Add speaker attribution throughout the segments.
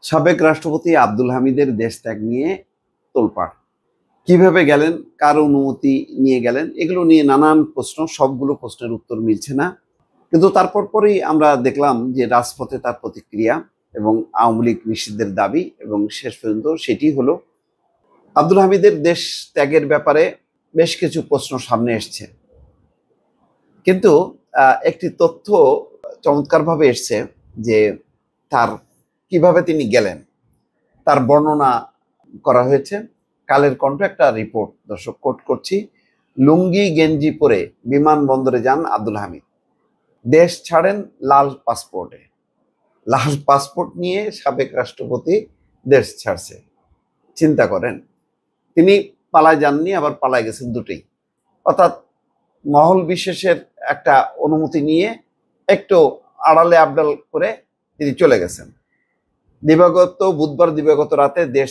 Speaker 1: সাবেক রাষ্ট্রপতি আব্দুল হামিদের দেশ ত্যাগ নিয়ে তোলপাড়। কিভাবে গেলেন, কার অনুমতি নিয়ে গেলেন, এগুলো নিয়ে নানান প্রশ্ন। সবগুলো প্রশ্নের উত্তর মিলছে না। কিন্তু তারপর পরেই আমরা দেখলাম যে রাজপথে তার প্রতিক্রিয়া এবং আওয়ামী লীগ নিষিদ্ধের দাবি, এবং শেষ পর্যন্ত সেটি হলো আব্দুল হামিদের দেশ ত্যাগের ব্যাপারে বেশ কিছু প্রশ্ন সামনে এসছে। কিন্তু একটি তথ্য চমৎকারভাবে এসছে যে তার কিভাবে তিনি গেলেন তার বর্ণনা করা হয়েছে। কালের কণ্ঠ একটা রিপোর্ট, দর্শক কোট করছি। লুঙ্গি গেঞ্জি পরে বিমানবন্দরে যান আব্দুল হামিদ, দেশ ছাড়েন লাল পাসপোর্টে। লাল পাসপোর্ট নিয়ে সাবেক রাষ্ট্রপতি দেশ ছাড়ছে, চিন্তা করেন। তিনি পালায় যাননি, আবার পালায় গেছেন, দুটোই। অর্থাৎ মহল বিশেষের একটা অনুমতি নিয়ে একটু আড়ালে আবডাল করে তিনি চলে গেছেন। বুধবার দিবাগত রাতে দেশ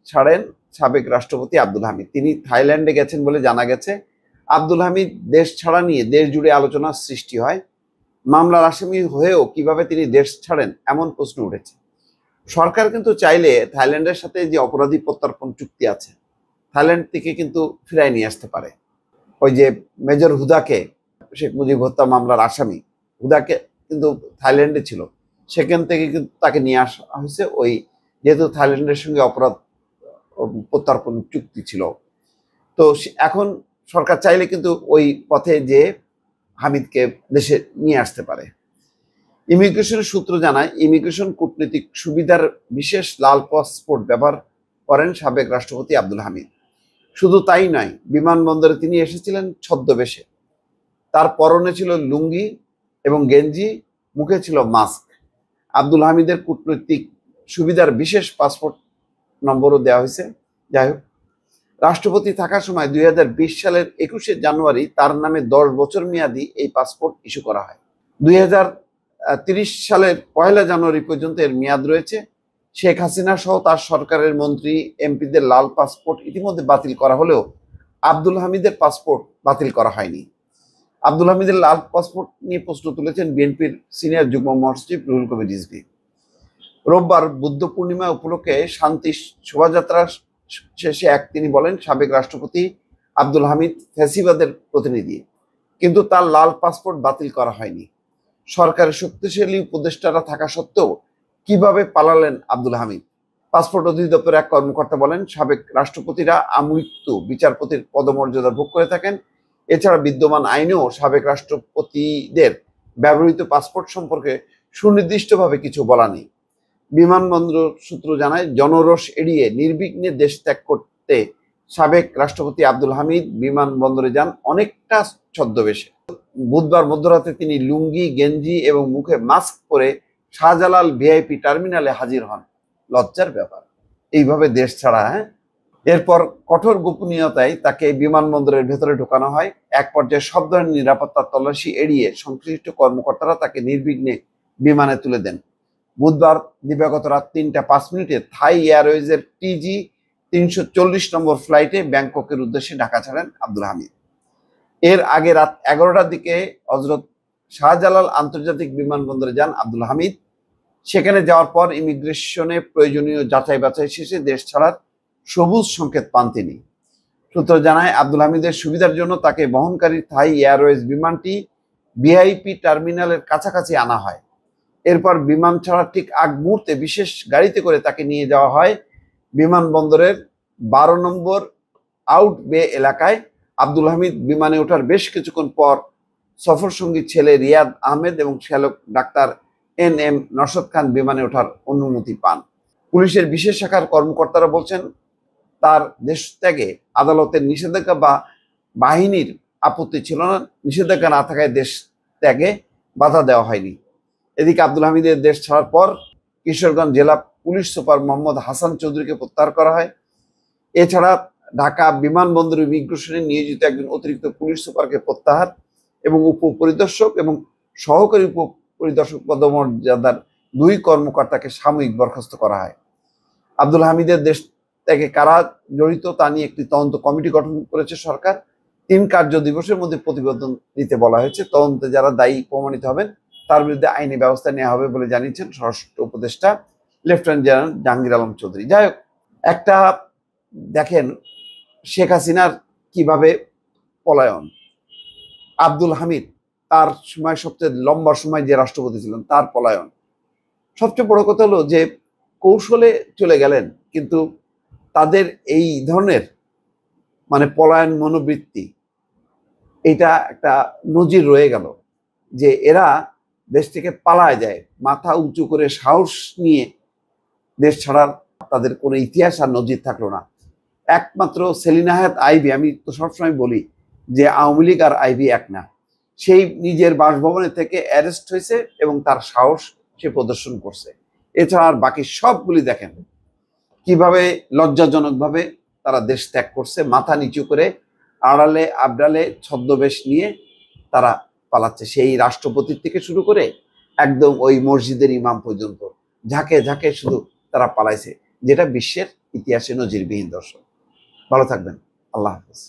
Speaker 1: ছাড়েন সাবেক রাষ্ট্রপতি আব্দুল হামিদ। তিনি থাইল্যান্ডে গেছেন বলে জানা গেছে। আব্দুল হামিদ দেশ ছাড়া নিয়ে দেশ জুড়ে আলোচনার সৃষ্টি হয়। মামলার আসামি হয়েও কিভাবে তিনি দেশ ছাড়েন এমন প্রশ্ন উঠেছে। সরকার কিন্তু চাইলে থাইল্যান্ডের সাথে যে অপরাধী প্রত্যর্পণ চুক্তি আছে, থাইল্যান্ড থেকে কিন্তু ফিরায় নিয়ে আসতে পারে। ওই যে মেজর হুদাকে, শেখ মুজিব হত্যা মামলার আসামি হুদাকে কিন্তু থাইল্যান্ডে ছিল, সেখান থেকে কিন্তু তাকে নিয়ে আসা হয়েছে। ওই যেহেতু থাইল্যান্ডের সঙ্গে অপরাধ প্রত্যর্পণ চুক্তি ছিল, তো এখন সরকার চাইলে কিন্তু ওই পথে যে হামিদকে দেশে নিয়ে আসতে পারে। ইমিগ্রেশনের সূত্র জানায়, ইমিগ্রেশন কূটনৈতিক সুবিধার বিশেষ লাল পাসপোর্ট ব্যবহার করেন সাবেক রাষ্ট্রপতি আব্দুল হামিদ। শুধু তাই নয়, বিমানবন্দরে তিনি এসেছিলেন ছদ্মবেশে। তার পরনে ছিল লুঙ্গি এবং গেঞ্জি, মুখে ছিল মাস্ক। আব্দুল হামিদের কূটনৈতিক সুবিধার বিশেষ পাসপোর্ট নম্বরও দেওয়া হয়েছে। যাই হোক, রাষ্ট্রপতি থাকার সময় 2020 সালের 21শে জানুয়ারি তার নামে 10 বছর মেয়াদী এই পাসপোর্ট ইস্যু করা হয়। 2030 সালের 1 জানুয়ারি পর্যন্ত এর মেয়াদ রয়েছে। শেখ হাসিনা সহ তার সরকারের মন্ত্রী এমপিদের লাল পাসপোর্ট ইতিমধ্যে বাতিল করা হলেও আব্দুল হামিদের পাসপোর্ট বাতিল করা হয়নি। আব্দুল হামিদের লাল পাসপোর্ট নিয়ে প্রশ্ন তুলেছেন বিএনপির সিনিয়র যুগ্ম মহাসচিব রুহুল কবির রিজভী। রোববার বুদ্ধ পূর্ণিমা উপলক্ষে শান্তি শোভাযাত্রা শেষে তিনি বলেন, সাবেক রাষ্ট্রপতি আব্দুল হামিদ ফ্যাসিবাদের প্রতিনিধি, কিন্তু তার লাল পাসপোর্ট বাতিল করা হয়নি। সরকারের শক্তিশালী উপদেষ্টারা থাকা সত্ত্বেও কিভাবে পালালেন আব্দুল হামিদ? পাসপোর্ট অধিদপ্তরের এক কর্মকর্তা বলেন, সাবেক রাষ্ট্রপতিরা আমৃত্যু বিচারপতির পদমর্যাদা ভোগ করে থাকেন। এছাড়া বিদ্যমান আইনেও সাবেক রাষ্ট্রপতিদের ব্যবহৃত পাসপোর্ট সম্পর্কে সুনির্দিষ্টভাবে কিছু বলা নেই। বিমানবন্দর সূত্র জানায়, জনরোষ এড়িয়ে নির্বিঘ্নে দেশ ত্যাগ করতে সাবেক রাষ্ট্রপতি আব্দুল হামিদ বিমানবন্দরে যান অনেকটা ছদ্মবেশে। বুধবার মধ্যরাতে তিনি লুঙ্গি, গেঞ্জি এবং মুখে মাস্ক পরে শাহজালাল ভিআইপি টার্মিনালে হাজির হন। লজ্জার ব্যাপার, এইভাবে দেশ ছাড়া। এরপর কঠোর গোপনীয়তায় তাকে বিমানবন্দরের ভেতরে ঢোকানো হয়। এক পর্যায়ে সব ধরনের নিরাপত্তা তল্লাশি এড়িয়ে সংশ্লিষ্ট কর্মকর্তারা তাকে নির্বিঘ্নে বিমানে তুলে দেন। বুধবার দিবাগত রাত 3টা 5 মিনিটে থাই এয়ারওয়েজের TG 340 নম্বর ফ্লাইটে ব্যাংককের উদ্দেশ্যে ঢাকা ছাড়েন আব্দুল হামিদ। এর আগে রাত 11টার দিকে হজরত শাহজালাল আন্তর্জাতিক বিমানবন্দরে যান আব্দুল হামিদ। সেখানে যাওয়ার পর ইমিগ্রেশনে প্রয়োজনীয় যাচাই বাছাই শেষে দেশ ছাড়ার সবুজ সংকেত পান তিনি। সূত্র জানায়, আব্দুল হামিদের সুবিধার জন্য তাকে বহনকারী থাই এয়ারওয়েজ বিমানটি ভিআইপি টার্মিনালের কাছাকাছি আনা হয়। এরপর বিমান ছাড়ার ঠিক আগ মুহূর্তে বিশেষ গাড়িতে করে তাকে নিয়ে যাওয়া হয় বিমানবন্দরের 12 নম্বর আউট বে এলাকায়। আব্দুল হামিদ বিমানে ওঠার বেশ কিছুক্ষণ পর সফর সঙ্গী ছেলে রিয়াদ আহমেদ এবং শ্যালক ডাক্তার NM নরশদ খান বিমানে ওঠার অনুমতি পান। পুলিশের বিশেষ শাখার কর্মকর্তারা বলছেন, তার দেশ ত্যাগে আদালতের নিষেধাজ্ঞা বা বাহিনীর আপত্তি ছিল না। নিষেধাজ্ঞা না থাকায় দেশ ত্যাগে বাধা দেওয়া হয়নি। এদিকে আব্দুল হামিদের দেশ ছাড়ার পর কিশোরগঞ্জ জেলা পুলিশ সুপার মোহাম্মদ হাসান চৌধুরীকে প্রত্যাহার করা হয়। এছাড়া ঢাকা বিমানবন্দর ইমিগ্রেশনে নিয়োজিত একজন অতিরিক্ত পুলিশ সুপারকে প্রত্যাহার এবং উপপরিদর্শক এবং সহকারী উপপরিদর্শক পদমর্যাদার 2 কর্মকর্তাকে সাময়িক বরখাস্ত করা হয়। আব্দুল হামিদের দেশ ত্যাগে কারা জড়িত তা নিয়ে একটি তদন্ত কমিটি গঠন করেছে সরকার। 3 কার্য দিবসের মধ্যে প্রতিবেদন দিতে বলা হয়েছে। তদন্তে যারা দায়ী প্রমাণিত হবেন তার বিরুদ্ধে আইনি ব্যবস্থা নেওয়া হবে বলে জানিয়েছেন স্বরাষ্ট্র উপদেষ্টা। Lieutenant general Jahangir Alam Chowdhury. যাই হোক, একটা দেখেন শেখ হাসিনার কিভাবে পলায়ন, আব্দুল হামিদ তার সময় সবচেয়ে লম্বা সময় যে রাষ্ট্রপতি ছিলেন তার পলায়ন। সবচেয়ে বড় কথা হলো যে কৌশলে চলে গেলেন, কিন্তু তাদের এই ধরনের মানে পলায়ন মনোবৃত্তি, এটা একটা নজির রয়ে গেল যে এরা দেশ থেকে পালায় যায়, মাথা উঁচু করে সাহস নিয়ে দেশ ছাড়ার তাদের কোনো ইতিহাস আর নজির থাকলো না। একমাত্র সেলিনা হায়াৎ আইভী, আমি তো সবসময় বলি যে আওয়ামী লীগ আর আইভী এক না, সেই নিজের বাসভবনে থেকে অ্যারেস্ট হয়েছে এবং তার সাহস সে প্রদর্শন করছে। এছাড়া আর বাকি সবগুলি দেখেন কিভাবে লজ্জাজনকভাবে তারা দেশ ত্যাগ করছে, মাথা নিচু করে আড়ালে আবডালে ছদ্মবেশ নিয়ে তারা পালাচ্ছে, সেই রাষ্ট্রপতির থেকে শুরু করে একদম ওই মসজিদের ইমাম পর্যন্ত ঝাঁকে ঝাঁকে শুধু তারা পালাইছে, যেটা বিশ্বের ইতিহাসে নজিরবিহীন। দর্শক ভালো থাকবেন, আল্লাহ হাফেজ।